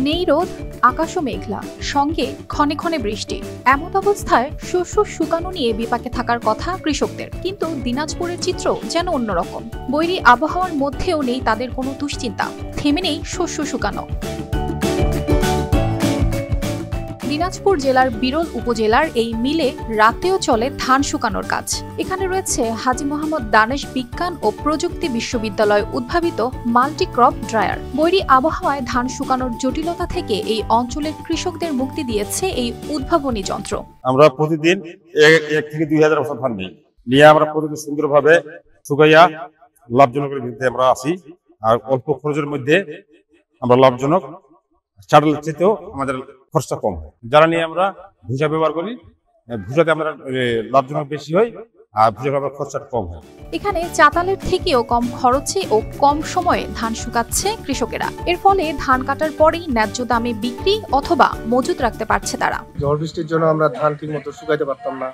নেই রোদ, আকাশও মেঘলা, সঙ্গে ক্ষণে ক্ষণে বৃষ্টি। এমত অবস্থায় শস্য শুকানো নিয়ে বিপাকে থাকার কথা কৃষকদের। কিন্তু দিনাজপুরের চিত্র যেন অন্যরকম। বৈরী আবহাওয়ার মধ্যেও নেই তাদের কোনো দুশ্চিন্তা, থেমে নেই শস্য শুকানো। দিনাজপুর জেলার বিরল উপজেলার এই মিলে রাতেও চলে ধান শুকানোর কাজ। এখানে রয়েছে হাজী মোহাম্মদ দানেশ বিজ্ঞান ও প্রযুক্তি বিশ্ববিদ্যালয় উদ্ভাবিত মাল্টিক্রপ ড্রায়ার। বৈরী আবহাওয়ায় ধান শুকানোর জটিলতা থেকে এই অঞ্চলের কৃষকদের মুক্তি দিয়েছে এই উদ্ভাবনী যন্ত্র। আমরা প্রতিদিন 1 থেকে 2000 বছর ধান নিয়ে আমরা প্রতিদিন সুন্দরভাবে শুকাইয়া লাভজনকের ভিত্তিতে আমরা আসি। আর অল্প খরচের মধ্যে আমরা লাভজনক, চাটালের চেয়েও আমাদের খরচা কম হয়। যারা নিয়ে আমরা ভুসা ব্যবহার করি, ভুসাতে আমরা লাভজনক বেশি হয় আর ভুসা ব্যবহার খরচা কম হয়। এখানে চাতালের থেকেও কম খরচে ও কম সময়ে ধান শুকাচ্ছে কৃষকেরা। এর ফলে ধান কাটার পরেই ন্যায্য দামে বিক্রি অথবা মজুত রাখতে পারছে তারা। ঝড় বৃষ্টির জন্য আমরা ধান ঠিক মতো শুকাইতে পারতাম না,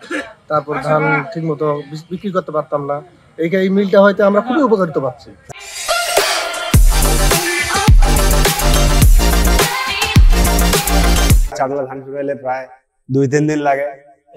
তারপর ধান ঠিক মতো বিক্রি করতে পারতাম না। এই মিলটা হয়তো আমরা খুবই উপকারিত পাচ্ছি। চাতালে ধান শুকাইলে প্রায় 2-3 দিন লাগে।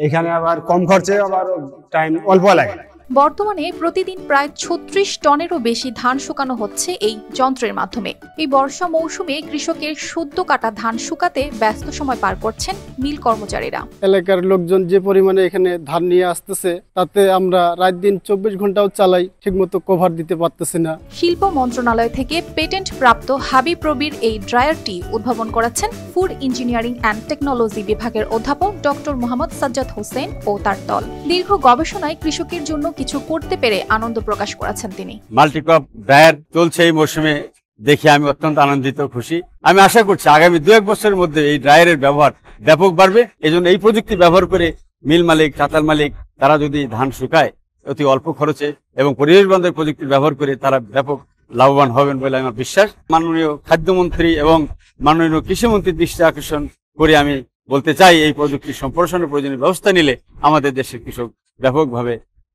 এখানে আবার কম খরচে আবার টাইম অল্প লাগে। বর্তমানে প্রতিদিন প্রায় 36 টনেরও বেশি ধান শুকানো হচ্ছে এই যন্ত্রের মাধ্যমে। এই বর্ষা মৌসুমে কৃষকের সদ্য কাটা ধান শুকাতে ব্যস্ত সময় পার করছেন মিল কর্মচারীরা। এলাকার লোকজন যে পরিমাণে এখানে ধান নিয়ে আসতেছে, তাতে আমরা রাত দিন 24 ঘন্টাও চালাই, ঠিকমতো কভার দিতে পারতেছি না। শিল্প মন্ত্রণালয় থেকে পেটেন্ট প্রাপ্ত হাবিপ্রবির এই ড্রায়ারটি উদ্ভাবন করেছেন ফুড ইঞ্জিনিয়ারিং অ্যান্ড টেকনোলজি বিভাগের অধ্যাপক ডক্টর মোহাম্মদ সাজ্জাদ হোসেন ও তার দল। দীর্ঘ গবেষণায় কৃষকের জন্য কিছু করতে পেরে আনন্দ প্রকাশ করেছেন তিনি। মাল্টিক্রপ ড্রায়ার চলছে এই মৌসুমে, দেখে আমি অত্যন্ত আনন্দিত, খুশি। আমি আশা করছি আগামী 2-1 বছরের মধ্যে এই ড্রায়ারের ব্যবহার ব্যাপক বাড়বে। এজন্য এই প্রযুক্তি ব্যবহার করে মিল মালিক, চাতাল মালিক তারা যদি ধান শুকায় অতি অল্প খরচে এবং পরিবেশ বান্ধব প্রযুক্তি ব্যবহার করে তারা ব্যাপক লাভবান হবেন বলে আমার বিশ্বাস। মাননীয় খাদ্যমন্ত্রী এবং মাননীয় কৃষিমন্ত্রীর দৃষ্টি আকর্ষণ করে আমি বলতে চাই, এই প্রযুক্তি সম্প্রসারণের প্রয়োজনীয় ব্যবস্থা নিলে আমাদের দেশের কৃষক ব্যাপকভাবে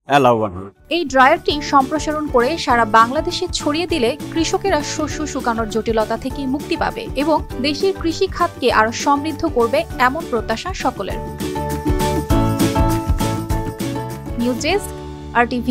লাভবান হবে। এই ড্রায়ারটি সম্প্রসারণ করে সারা বাংলাদেশে ছড়িয়ে দিলে কৃষকেরা শস্য শুকানোর জটিলতা থেকে মুক্তি পাবে এবং দেশের কৃষি খাতকে আরো সমৃদ্ধ করবে, এমন প্রত্যাশা সকলের। News desk, RTV।